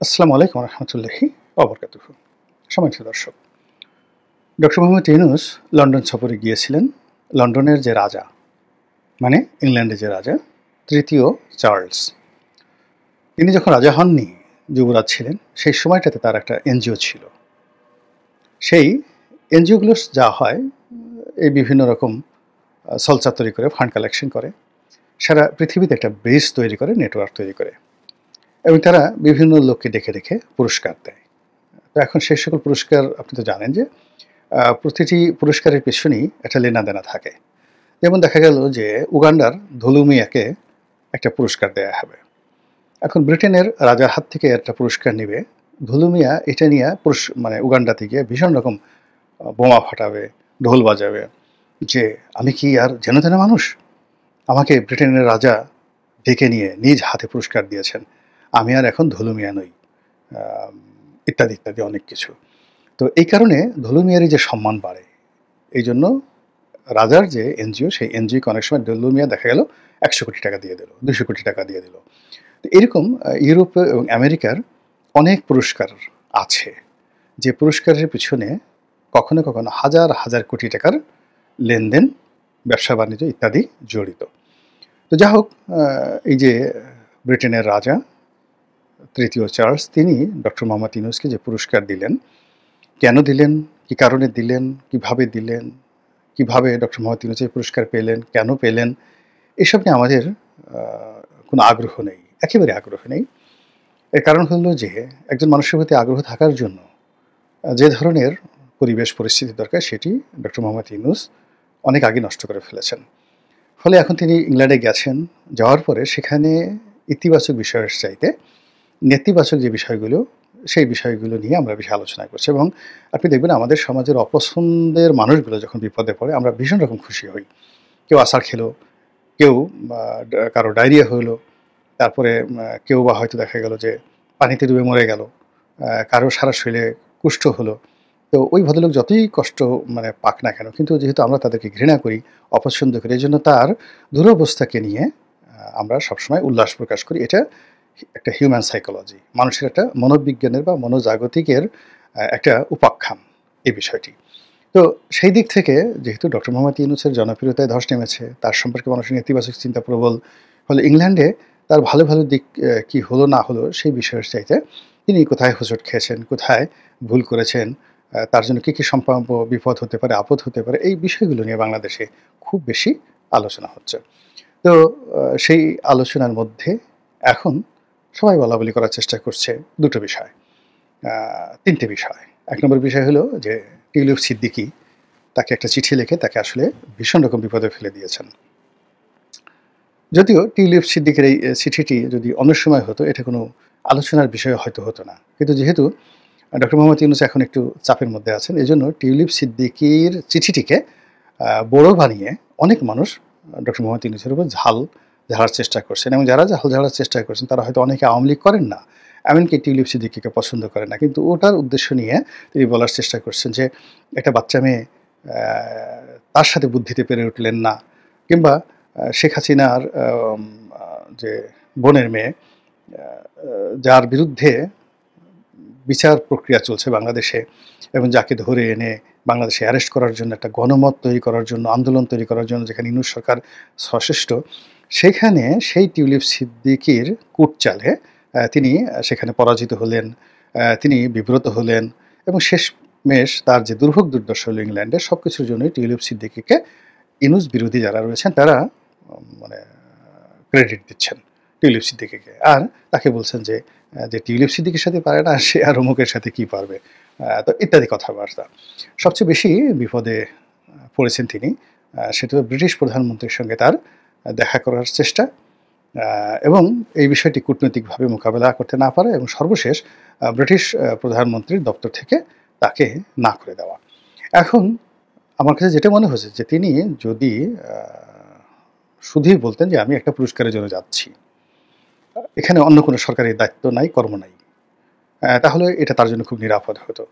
আসসালামু আলাইকুম রহমতুল্লাহি ওবরকাতুহু। সম্মানিত দর্শক, ডক্টর মোহাম্মদ ইউনূস লন্ডন সফরে গিয়েছিলেন। লন্ডনের যে রাজা, মানে ইংল্যান্ডের যে রাজা, তৃতীয় চার্লস, তিনি যখন রাজা হননি, যুবরাজ ছিলেন, সেই সময়টাতে তার একটা এনজিও ছিল। সেই এনজিওগুলো যা হয়, এই বিভিন্ন রকম সলচার তৈরি করে, ফান্ড কালেকশন করে, সারা পৃথিবীতে একটা বেস তৈরি করে, নেটওয়ার্ক তৈরি করে, এবং তারা বিভিন্ন লোককে ডেকে ডেকে পুরস্কার দেয়। তো এখন সেই সকল পুরস্কার আপনি তো জানেন যে প্রতিটি পুরস্কারের পেছনেই একটা লেনাদেনা থাকে। যেমন দেখা গেল যে উগান্ডার ধলু মিয়াকে একটা পুরস্কার দেয়া হবে। এখন ব্রিটেনের রাজার হাত থেকে একটা পুরস্কার নেবে, ধলু মিয়া এটা নিয়ে মানে উগান্ডাতে গিয়ে ভীষণ রকম বোমা ফাটাবে, ঢোল বাজাবে, যে আমি কি আর যেন তেন মানুষ, আমাকে ব্রিটেনের রাজা ডেকে নিয়ে নিজ হাতে পুরস্কার দিয়েছেন, আমি আর এখন ধলু মিয়া নই, ইত্যাদি ইত্যাদি অনেক কিছু। তো এই কারণে ধলু মিয়ারই যে সম্মান বাড়ে, এই জন্য রাজার যে এনজিও, সেই এনজিওকে অনেক সময় ধলু মিয়া দেখা গেল 100 কোটি টাকা দিয়ে দিল, 200 কোটি টাকা দিয়ে দিল। তো এরকম ইউরোপ এবং আমেরিকার অনেক পুরস্কার আছে, যে পুরস্কারের পিছনে কখনো কখনো হাজার হাজার কোটি টাকার লেনদেন, ব্যবসা বাণিজ্য ইত্যাদি জড়িত। তো যা হোক, এই যে ব্রিটেনের রাজা তৃতীয় চার্লস, তিনি ডক্টর মোহাম্মদ ইউনূসকে যে পুরস্কার দিলেন, কেন দিলেন, কী কারণে দিলেন, কিভাবে দিলেন, কিভাবে ডক্টর মোহাম্মদ ইউনূস এই পুরস্কার পেলেন, কেন পেলেন, এসব নিয়ে আমাদের কোনো আগ্রহ নেই, একেবারে আগ্রহ নেই। এর কারণ হলো যে একজন মানুষের প্রতি আগ্রহ থাকার জন্য যে ধরনের পরিবেশ পরিস্থিতি দরকার, সেটি ডক্টর মোহাম্মদ ইউনূস অনেক আগে নষ্ট করে ফেলেছেন। ফলে এখন তিনি ইংল্যান্ডে গেছেন, যাওয়ার পরে সেখানে ইতিবাচক বিষয়ের চাইতে নেতিবাচক যে বিষয়গুলো, সেই বিষয়গুলো নিয়ে আমরা বেশি আলোচনা করছি। এবং আপনি দেখবেন আমাদের সমাজের অপছন্দের মানুষগুলো যখন বিপদে পড়ে, আমরা ভীষণ রকম খুশি হই। কেউ আছাড় খেলো, কেউ কারো ডায়রিয়া হইলো, তারপরে কেউ বা হয়তো দেখা গেল যে পানিতে ডুবে মরে গেল, কারো সারা শরীরে কুষ্ঠ হলো। তো ওই ভদ্রলোক যতই কষ্ট মানে পাক না কেন, কিন্তু যেহেতু আমরা তাদেরকে ঘৃণা করি, অপছন্দ করি, এই জন্য তার দুরবস্থাকে নিয়ে আমরা সবসময় উল্লাস প্রকাশ করি। এটা একটা হিউম্যান সাইকোলজি, মানুষের একটা মনোবিজ্ঞানের বা মনোজাগতিকের একটা উপাখ্যান এই বিষয়টি। তো সেই দিক থেকে যেহেতু ডক্টর মোহাম্মদ ইউনূসের জনপ্রিয়তায় ধস নেমেছে, তার সম্পর্কে মানুষের নেতিবাচক চিন্তা প্রবল, ফলে ইংল্যান্ডে তার ভালো ভালো দিক কী হলো না হলো সেই বিষয়ের চাইতে তিনি কোথায় হোঁচট খেয়েছেন, কোথায় ভুল করেছেন, তার জন্য কী কী সম্ভাব্য বিপদ হতে পারে, আপদ হতে পারে, এই বিষয়গুলো নিয়ে বাংলাদেশে খুব বেশি আলোচনা হচ্ছে। তো সেই আলোচনার মধ্যে এখন সবাই বলাবলি করার চেষ্টা করছে দুটো বিষয়, তিনটে বিষয়। 1 নম্বর বিষয় হলো যে টিউলিপ সিদ্দিকী তাকে একটা চিঠি লিখে তাকে আসলে ভীষণ রকম বিপদে ফেলে দিয়েছেন। যদিও টিউলিপ সিদ্দিকের এই চিঠিটি যদি অন্য সময় হতো, এটা কোনো আলোচনার বিষয় হয়তো হতো না, কিন্তু যেহেতু ডক্টর মোহাম্মদ ইউনূস এখন একটু চাপের মধ্যে আছেন, এজন্য টিউলিপ সিদ্দিকীর চিঠিটিকে বড় বানিয়ে অনেক মানুষ ডক্টর মোহাম্মদ ইউনূসের উপর ঝাল ঝাড়ার চেষ্টা করছেন, এবং যারা ঝাল ঝাড়ার চেষ্টা করছেন তারা হয়তো অনেকে আওয়ামী লীগ করেন না, এমনকি টিউলিপ সিদ্দিকীকে পছন্দ করেন না, কিন্তু ওটার উদ্দেশ্য নিয়ে তিনি বলার চেষ্টা করছেন যে একটা বাচ্চা মেয়ে তার সাথে বুদ্ধিতে পেরে উঠলেন না, কিংবা শেখ হাসিনার যে বোনের মেয়ে, যার বিরুদ্ধে বিচার প্রক্রিয়া চলছে বাংলাদেশে, এবং যাকে ধরে এনে বাংলাদেশে অ্যারেস্ট করার জন্য, একটা গণমত তৈরি করার জন্য, আন্দোলন তৈরি করার জন্য যেখানে ইউনূস সরকার সচেষ্ট, সেখানে সেই টিউলিপ সিদ্দিকীর কূটচালে তিনি সেখানে পরাজিত হলেন, তিনি বিব্রত হলেন, এবং শেষমেশ তার যে দুর্ভোগ দুর্দশা হলো ইংল্যান্ডে, সব কিছুর জন্যই টিউলিপ সিদ্দিকীকে ইউনূস বিরোধী যারা রয়েছেন তারা মানে ক্রেডিট দিচ্ছেন টিউলিপ সিদ্দিকীকে, আর তাকে বলছেন যে যে টিউলিপ সিদ্দিকীর সাথে পারে না, সে আর অমুকের সাথে কি পারবে, তো ইত্যাদি কথাবার্তা। সবচেয়ে বেশি বিপদে পড়েছেন তিনি, সেটা ব্রিটিশ প্রধানমন্ত্রীর সঙ্গে তার দেখা করার চেষ্টা, এবং এই বিষয়টি কূটনৈতিকভাবে মোকাবেলা করতে না পারে, এবং সর্বশেষ ব্রিটিশ প্রধানমন্ত্রীর দপ্তর থেকে তাকে না করে দেওয়া। এখন আমার কাছে যেটা মনে হয়েছে যে তিনি যদি শুধুই বলতেন যে আমি একটা পুরস্কারের জন্য যাচ্ছি, এখানে অন্য কোনো সরকারি দায়িত্ব নাই, কর্ম নাই, তাহলে এটা তার জন্য খুব নিরাপদ হতো।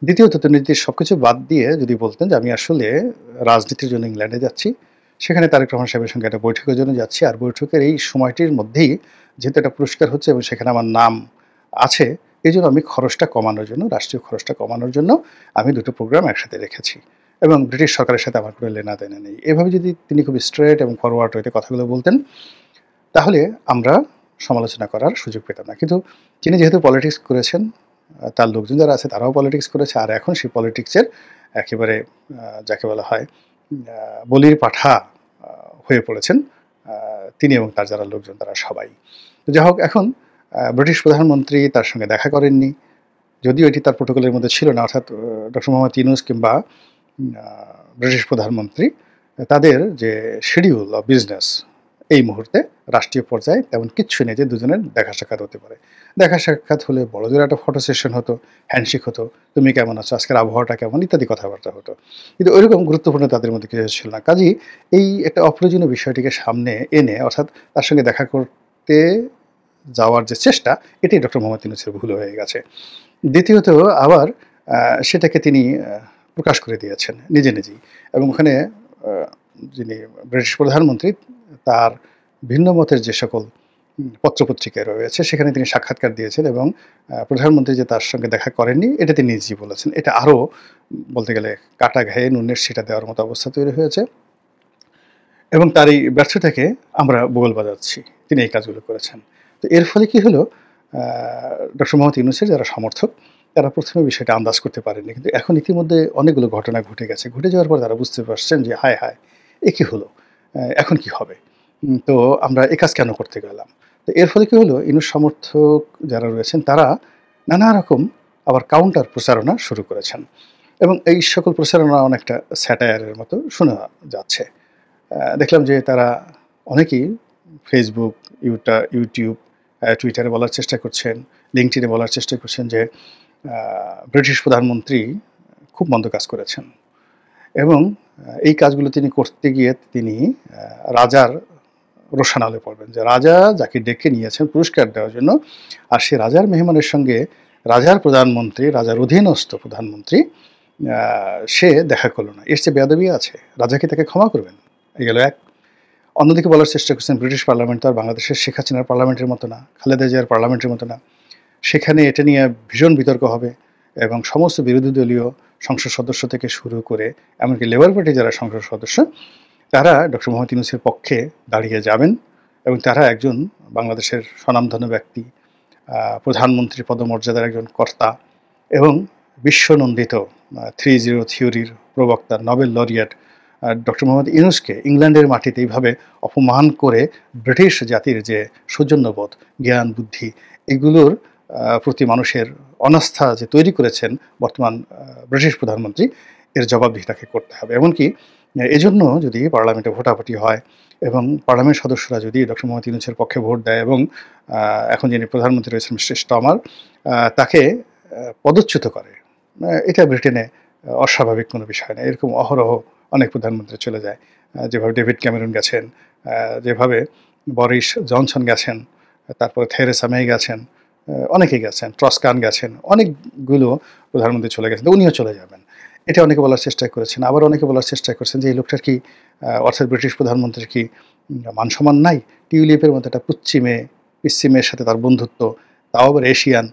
দ্বিতীয়ত তিনি যদি সবকিছু বাদ দিয়ে যদি বলতেন যে আমি আসলে রাজনীতির জন্য ইংল্যান্ডে যাচ্ছি, সেখানে তারেক রহমান সাহেবের সঙ্গে একটা বৈঠকের জন্য যাচ্ছি, আর বৈঠকের এই সময়টির মধ্যেই যেহেতু একটা পুরস্কার হচ্ছে এবং সেখানে আমার নাম আছে, এই জন্য আমি খরচটা কমানোর জন্য, রাষ্ট্রীয় খরচটা কমানোর জন্য আমি দুটো প্রোগ্রাম একসাথে রেখেছি এবং ব্রিটিশ সরকারের সাথে আমার কোনো লেনাদেনা নেই। এভাবে যদি তিনি খুব স্ট্রেট এবং ফরওয়ার্ড ওয়েতে কথাগুলো বলতেন, তাহলে আমরা সমালোচনা করার সুযোগ পেতাম না। কিন্তু তিনি যেহেতু পলিটিক্স করেছেন, তার লোকজন যারা আছে তারাও পলিটিক্স করেছে, আর এখন সেই পলিটিক্সের একেবারে যাকে বলা হয় বলির পাঠা হয়ে পড়েছেন তিনি এবং তার যারা লোকজন তারা সবাই। তো যাই হোক, এখন ব্রিটিশ প্রধানমন্ত্রী তার সঙ্গে দেখা করেননি, যদিও এটি তার প্রোটোকলের মধ্যে ছিল না, অর্থাৎ ডক্টর মোহাম্মদ ইউনূস কিংবা ব্রিটিশ প্রধানমন্ত্রী তাদের যে শিডিউল অফ বিজনেস এই মুহূর্তে রাষ্ট্রীয় পর্যায়ে তেমন কিচ্ছু নেই যে দুজনের দেখা সাক্ষাৎ হতে পারে। দেখা সাক্ষাৎ হলে বড় জোর একটা ফটো সেশন হতো, হ্যান্ডশেক হতো, তুমি কেমন আছো, আজকের আবহাওয়াটা কেমন, ইত্যাদি কথাবার্তা হতো। কিন্তু ওইরকম গুরুত্বপূর্ণ তাদের মধ্যে কিছু ছিল না। কাজেই এই একটা অপ্রয়োজনীয় বিষয়টিকে সামনে এনে, অর্থাৎ তার সঙ্গে দেখা করতে যাওয়ার যে চেষ্টা, এটি ডক্টর মোহাম্মদ ইউনূসের ভুল হয়ে গেছে। দ্বিতীয়ত আবার সেটাকে তিনি প্রকাশ করে দিয়েছেন নিজে নিজেই, এবং ওখানে যিনি ব্রিটিশ প্রধানমন্ত্রী তার ভিন্ন মতের যে সকল পত্রপত্রিকায় রয়েছে সেখানে তিনি সাক্ষাৎকার দিয়েছেন, এবং প্রধানমন্ত্রী যে তার সঙ্গে দেখা করেননি এটা তিনি নিজেই বলেছেন। এটা আরও বলতে গেলে কাটা ঘায়ে নুনের ছিটা দেওয়ার মতো অবস্থা তৈরি হয়েছে, এবং তার এই ব্যর্থতাকে আমরা বোল বাজাচ্ছি। তিনি এই কাজগুলো করেছেন। তো এর ফলে কি হলো, ডক্টর মোহাম্মদ ইউনূসের যারা সমর্থক তারা প্রথমে বিষয়টা আন্দাজ করতে পারেননি, কিন্তু এখন ইতিমধ্যে অনেকগুলো ঘটনা ঘটে গেছে। ঘটে যাওয়ার পর তারা বুঝতে পারছেন যে হায় হায়, এ কী হলো, এখন কি হবে, তো আমরা এ কাজ কেন করতে গেলাম। তো এর ফলে কি হলো, ইউনূস সমর্থক যারা রয়েছেন তারা নানা রকম আবার কাউন্টার প্রচারণা শুরু করেছেন, এবং এই সকল প্রচারণা অনেকটা স্যাটায়ারের মতো শোনা যাচ্ছে। দেখলাম যে তারা অনেকেই ফেসবুক, ইউটিউব, টুইটারে বলার চেষ্টা করছেন, লিঙ্কডইনে বলার চেষ্টা করছেন যে ব্রিটিশ প্রধানমন্ত্রী খুব মন্দ কাজ করেছেন, এবং এই কাজগুলো তিনি করতে গিয়ে তিনি রাজার রোষানলে পড়বেন, যে রাজা যাকে ডেকে নিয়েছেন পুরস্কার দেওয়ার জন্য, আর সে রাজার মেহমানের সঙ্গে রাজার প্রধানমন্ত্রী, রাজার অধীনস্থ প্রধানমন্ত্রী সে দেখা করলো না। এর চেয়ে বেয়াদবি আছে? রাজা কি তাকে ক্ষমা করবেন? এই গেল এক। অন্যদিকে বলার চেষ্টা করছেন ব্রিটিশ পার্লামেন্ট তো আর বাংলাদেশের শেখ হাসিনার পার্লামেন্টের মতো না, খালেদা জিয়ার পার্লামেন্টের মতো না। সেখানে এটা নিয়ে ভীষণ বিতর্ক হবে, এবং সমস্ত বিরোধী দলীয় সংসদ সদস্য থেকে শুরু করে এমনকি লেবার পার্টির যারা সংসদ সদস্য তারা ডক্টর মোহাম্মদ ইউনূসের পক্ষে দাঁড়িয়ে যাবেন, এবং তারা একজন বাংলাদেশের স্বনামধন্য ব্যক্তি, প্রধানমন্ত্রী পদমর্যাদার একজন কর্তা, এবং বিশ্বনন্দিত 3-0 থিওরির প্রবক্তা, নোবেল লরিয়েট ডক্টর মোহাম্মদ ইউনূসকে ইংল্যান্ডের মাটিতে এইভাবে অপমান করে ব্রিটিশ জাতির যে সৌজন্যবোধ, জ্ঞান, বুদ্ধি এগুলোর প্রতি মানুষের অনাস্থা যে তৈরি করেছেন বর্তমান ব্রিটিশ প্রধানমন্ত্রী, এর জবাবদিহি তাকে করতে হবে। এমনকি এজন্য যদি পার্লামেন্টে ভোটাভুটি হয় এবং পার্লামেন্ট সদস্যরা যদি ডক্টর মোহাম্মদ ইউনূসের পক্ষে ভোট দেয়, এবং এখন যিনি প্রধানমন্ত্রী রয়েছেন মিস্টার স্টমার তাকে পদচ্যুত করে, এটা ব্রিটেনে অস্বাভাবিক কোনো বিষয় না। এরকম অহরহ অনেক প্রধানমন্ত্রী চলে যায়, যেভাবে ডেভিড ক্যামেরন গেছেন, যেভাবে বরিস জনসন গেছেন, তারপরে থেরেসা মে গেছেন, অনেকেই গেছেন, ট্রসকান গেছেন, অনেকগুলো প্রধানমন্ত্রী চলে গেছেন, উনিও চলে যাবেন। এটা অনেকে বলার চেষ্টা করেছেন। আবার অনেকে বলার চেষ্টা করছেন যে এই লোকটার কি অর্থাৎ ব্রিটিশ প্রধানমন্ত্রীর কি মান সম্মান নাই? টিউলিপের মতো একটা পিচ্ছি মেয়ের সাথে তার বন্ধুত্ব, তাও আবার এশিয়ান,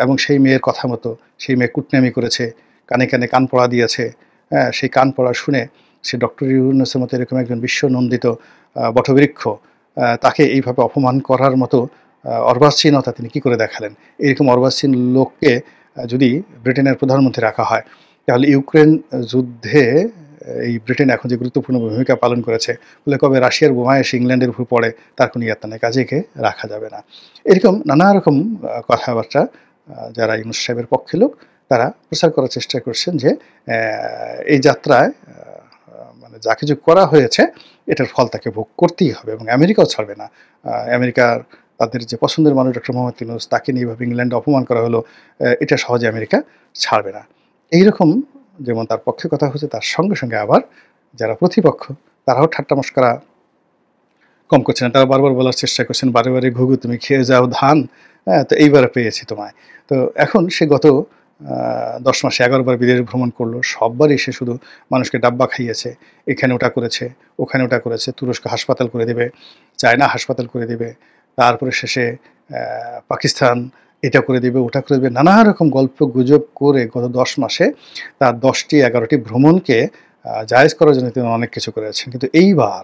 এবং সেই মেয়ের কথা মতো সেই মেয়ে কুটনামি করেছে, কানে কানে কান পড়া দিয়েছে। সেই কান পড়া শুনে সে ডক্টর ইউনূসের মতো এরকম একজন বিশ্বনন্দিত বটবৃক্ষ, তাকে এইভাবে অপমান করার মতো অর্বাচীনতা তিনি কী করে দেখালেন? এরকম অর্বাচীন লোককে যদি ব্রিটেনের প্রধানমন্ত্রী রাখা হয়, তাহলে ইউক্রেন যুদ্ধে এই ব্রিটেন এখন যে গুরুত্বপূর্ণ ভূমিকা পালন করেছে, বলে কবে রাশিয়ার বোমা এসে ইংল্যান্ডের উপর পড়ে তার কোনো ইয়াত্তা নেই, কাজে একে রাখা যাবে না। এরকম নানা রকম কথাবার্তা যারা ইউনূস সাহেবের পক্ষে লোক তারা প্রচার করার চেষ্টা করছেন যে এই যাত্রায় মানে যা কিছু করা হয়েছে এটার ফল তাকে ভোগ করতেই হবে, এবং আমেরিকাও ছাড়বে না। আমেরিকার তাদের যে পছন্দের মানুষ ডক্টর মোহাম্মদ ইউনূস, তাকে নিয়ে এইভাবে ইংল্যান্ডে অপমান করা হলো, এটা সহজে আমেরিকা ছাড়বে না। এইরকম যেমন তার পক্ষে কথা হচ্ছে, তার সঙ্গে সঙ্গে আবার যারা প্রতিপক্ষ তারাও ঠাট্টা মশকরা কম করছে না। তারা বারবার বলার চেষ্টা করছেন, বারে বারে ঘুঘু তুমি খেয়ে যাও ধান, তো এইবারে পেয়েছি তোমায়। তো এখন সে গত 10 মাসে 11 বার বিদেশ ভ্রমণ করলো, সববারই সে শুধু মানুষকে ডাব্বা খাইয়েছে, এখানে ওটা করেছে, ওখানে ওটা করেছে, তুরস্ক হাসপাতাল করে দেবে, চায়না হাসপাতাল করে দেবে, তারপরে শেষে পাকিস্তান, এটা করে দেবে, ওটা করে দেবে, নানা রকম গল্প গুজব করে গত 10 মাসে তার 10টি 11টি ভ্রমণকে জায়েজ করার জন্য তিনি অনেক কিছু করেছেন। কিন্তু এইবার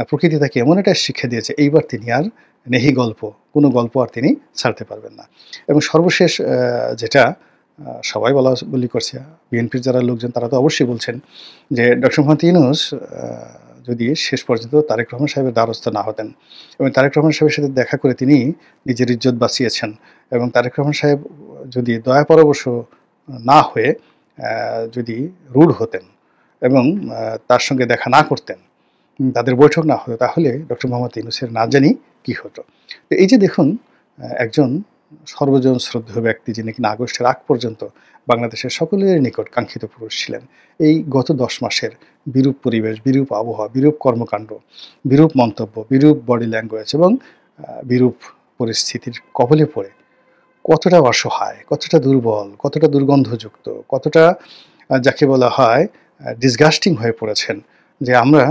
প্রকৃতি তাকে এমন একটা শিক্ষা দিয়েছে, এইবার তিনি আর নেহি গল্প, কোনো গল্প আর তিনি ছাড়তে পারবেন না। এবং সর্বশেষ যেটা সবাই বলা-বলি করছে, বিএনপির যারা লোকজন তারা তো অবশ্যই বলছেন যে ডক্টর মোহাম্মদ ইউনূস যদি শেষ পর্যন্ত তারেক রহমান সাহেবের দ্বারস্থ না হতেন এবং তারেক রহমান সাহেবের সাথে দেখা করে তিনি নিজের ইজ্জত বাঁচিয়েছেন এবং তারেক রহমান সাহেব যদি দয়া পরবশ না হয়ে যদি রূঢ় হতেন এবং তার সঙ্গে দেখা না করতেন, তাদের বৈঠক না হতো, তাহলে ডক্টর মোহাম্মদ ইউনূসের না জানি কি হতো। তো এই যে দেখুন, একজন সর্বজন শ্রদ্ধেয় ব্যক্তি যিনি কিনা আগস্টের আগ পর্যন্ত বাংলাদেশের সকলের নিকট কাঙ্ক্ষিত পুরুষ ছিলেন, এই গত 10 মাসের বিরূপ পরিবেশ, বিরূপ আবহাওয়া, বিরূপ কর্মকাণ্ড, বিরূপ মন্তব্য, বিরূপ বডি ল্যাঙ্গুয়েজ এবং বিরূপ পরিস্থিতির কবলে পড়ে কতটা অসহায়, কতটা দুর্বল, কতটা দুর্গন্ধযুক্ত, কতটা যাকে বলা হয় ডিসগাস্টিং হয়ে পড়েছেন, যে আমরা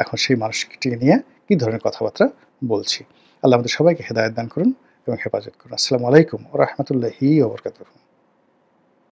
এখন সেই মানুষটিকে নিয়ে কী ধরনের কথাবার্তা বলছি। আল্লাহ আমাদের সবাইকে হেদায়েত দান করুন এবং হেফাজত করুন। আসসালামু আলাইকুম ওয়া রাহমাতুল্লাহি ওয়া বারাকাতুহু।